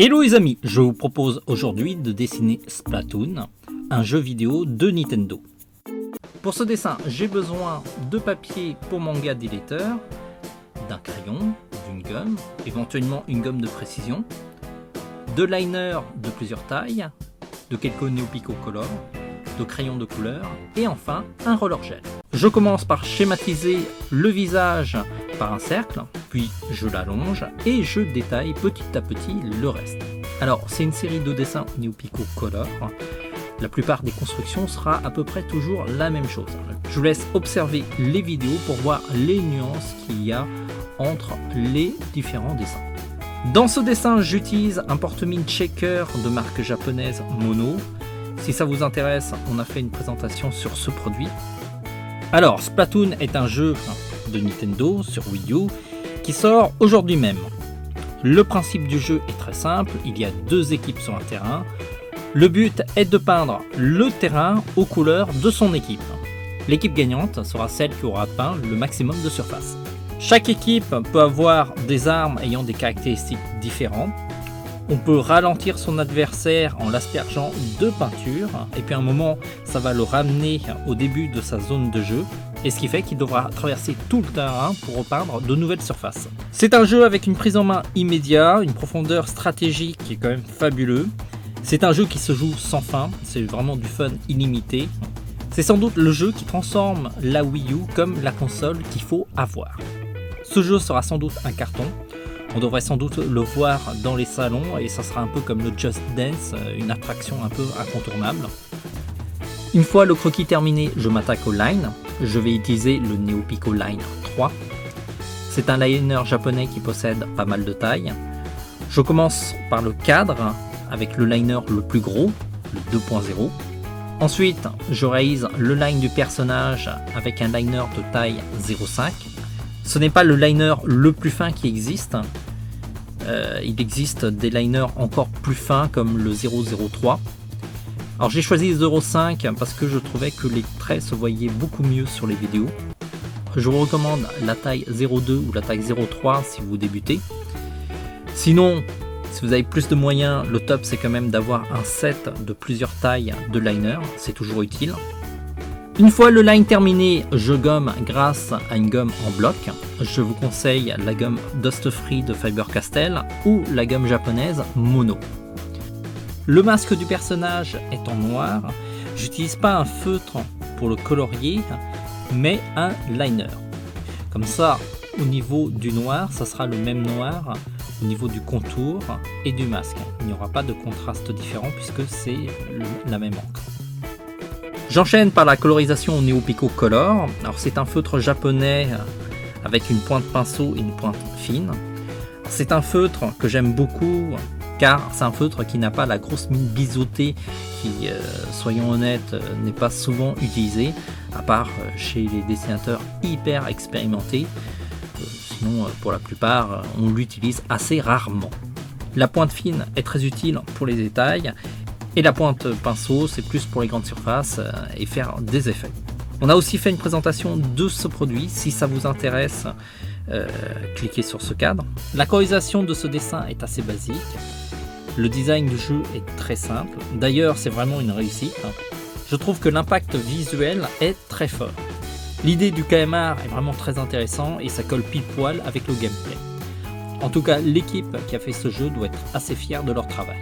Hello les amis, je vous propose aujourd'hui de dessiner Splatoon, un jeu vidéo de Nintendo. Pour ce dessin, j'ai besoin de papier pour manga d'éditeur, d'un crayon, d'une gomme, éventuellement une gomme de précision, de liners de plusieurs tailles, de quelques Neopico Color, de crayons de couleur et enfin un roller gel. Je commence par schématiser le visage par un cercle, puis je l'allonge et je détaille petit à petit le reste. Alors c'est une série de dessins Neopico Color. La plupart des constructions sera à peu près toujours la même chose. Je vous laisse observer les vidéos pour voir les nuances qu'il y a entre les différents dessins. Dans ce dessin, j'utilise un porte-mine shaker de marque japonaise Mono. Si ça vous intéresse, on a fait une présentation sur ce produit. Alors, Splatoon est un jeu de Nintendo sur Wii U qui sort aujourd'hui même. Le principe du jeu est très simple, il y a deux équipes sur un terrain. Le but est de peindre le terrain aux couleurs de son équipe. L'équipe gagnante sera celle qui aura peint le maximum de surface. Chaque équipe peut avoir des armes ayant des caractéristiques différentes. On peut ralentir son adversaire en l'aspergeant de peinture et puis à un moment ça va le ramener au début de sa zone de jeu et ce qui fait qu'il devra traverser tout le terrain pour repeindre de nouvelles surfaces. C'est un jeu avec une prise en main immédiate, une profondeur stratégique qui est quand même fabuleux. C'est un jeu qui se joue sans fin, c'est vraiment du fun illimité. C'est sans doute le jeu qui transforme la Wii U comme la console qu'il faut avoir. Ce jeu sera sans doute un carton. On devrait sans doute le voir dans les salons et ça sera un peu comme le Just Dance, une attraction un peu incontournable. Une fois le croquis terminé, je m'attaque au line. Je vais utiliser le Neopico Line 3. C'est un liner japonais qui possède pas mal de tailles. Je commence par le cadre avec le liner le plus gros, le 2.0. Ensuite, je réalise le line du personnage avec un liner de taille 0.5. Ce n'est pas le liner le plus fin qui existe. Il existe des liners encore plus fins comme le 003. Alors j'ai choisi le 0.5 parce que je trouvais que les traits se voyaient beaucoup mieux sur les vidéos. Je vous recommande la taille 02 ou la taille 03 si vous débutez. Sinon, si vous avez plus de moyens, le top c'est quand même d'avoir un set de plusieurs tailles de liner. C'est toujours utile. Une fois le line terminé, je gomme grâce à une gomme en bloc. Je vous conseille la gomme Dust Free de Faber-Castell ou la gomme japonaise Mono. Le masque du personnage est en noir. J'utilise pas un feutre pour le colorier, mais un liner. Comme ça, au niveau du noir, ça sera le même noir au niveau du contour et du masque. Il n'y aura pas de contraste différent puisque c'est la même encre. J'enchaîne par la colorisation au Neopico Color. Alors c'est un feutre japonais avec une pointe pinceau et une pointe fine. C'est un feutre que j'aime beaucoup car c'est un feutre qui n'a pas la grosse mine biseautée qui, soyons honnêtes, n'est pas souvent utilisée, à part chez les dessinateurs hyper expérimentés. Sinon, pour la plupart, on l'utilise assez rarement. La pointe fine est très utile pour les détails. Et la pointe pinceau, c'est plus pour les grandes surfaces et faire des effets. On a aussi fait une présentation de ce produit. Si ça vous intéresse, cliquez sur ce cadre. La colorisation de ce dessin est assez basique. Le design du jeu est très simple. D'ailleurs, c'est vraiment une réussite. Je trouve que l'impact visuel est très fort. L'idée du KMR est vraiment très intéressant et ça colle pile poil avec le gameplay. En tout cas, l'équipe qui a fait ce jeu doit être assez fière de leur travail.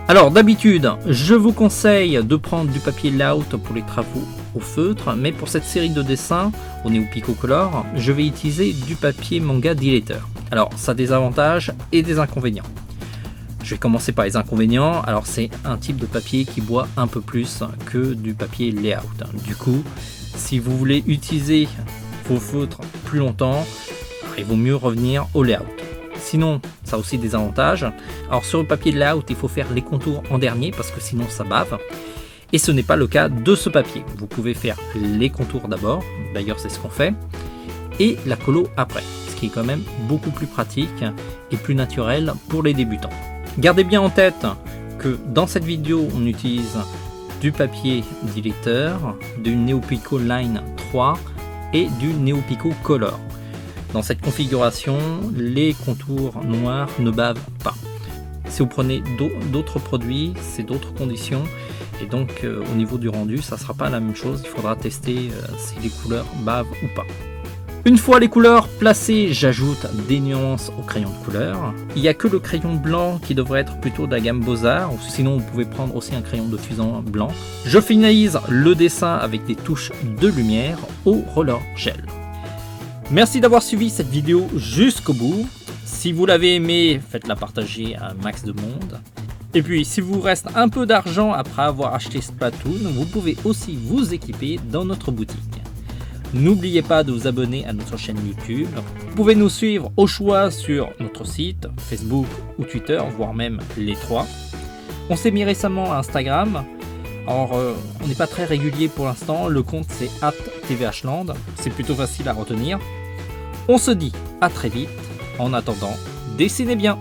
Alors d'habitude, je vous conseille de prendre du papier layout pour les travaux au feutre, mais pour cette série de dessins au Neopico Color, je vais utiliser du papier manga d'éditeur. Alors ça a des avantages et des inconvénients. Je vais commencer par les inconvénients. Alors c'est un type de papier qui boit un peu plus que du papier layout. Du coup, si vous voulez utiliser vos feutres plus longtemps, il vaut mieux revenir au layout. Sinon, ça a aussi des avantages. Alors sur le papier layout, il faut faire les contours en dernier parce que sinon ça bave. Et ce n'est pas le cas de ce papier. Vous pouvez faire les contours d'abord, d'ailleurs c'est ce qu'on fait, et la colo après, ce qui est quand même beaucoup plus pratique et plus naturel pour les débutants. Gardez bien en tête que dans cette vidéo, on utilise du papier d'éditeur, du Neopico Line 3 et du Neopico Color. Dans cette configuration, les contours noirs ne bavent pas. Si vous prenez d'autres produits, c'est d'autres conditions. Et donc au niveau du rendu, ça ne sera pas la même chose. Il faudra tester si les couleurs bavent ou pas. Une fois les couleurs placées, j'ajoute des nuances au crayon de couleur. Il n'y a que le crayon blanc qui devrait être plutôt de la gamme Beaux-Arts, sinon vous pouvez prendre aussi un crayon de fusain blanc. Je finalise le dessin avec des touches de lumière au roller gel. Merci d'avoir suivi cette vidéo jusqu'au bout. Si vous l'avez aimé, faites-la partager à un max de monde. Et puis, si vous reste un peu d'argent après avoir acheté Splatoon, vous pouvez aussi vous équiper dans notre boutique. N'oubliez pas de vous abonner à notre chaîne YouTube. Vous pouvez nous suivre au choix sur notre site, Facebook ou Twitter, voire même les trois. On s'est mis récemment à Instagram. Alors, on n'est pas très régulier pour l'instant. Le compte, c'est @tvhland. C'est plutôt facile à retenir. On se dit à très vite. En attendant, dessinez bien.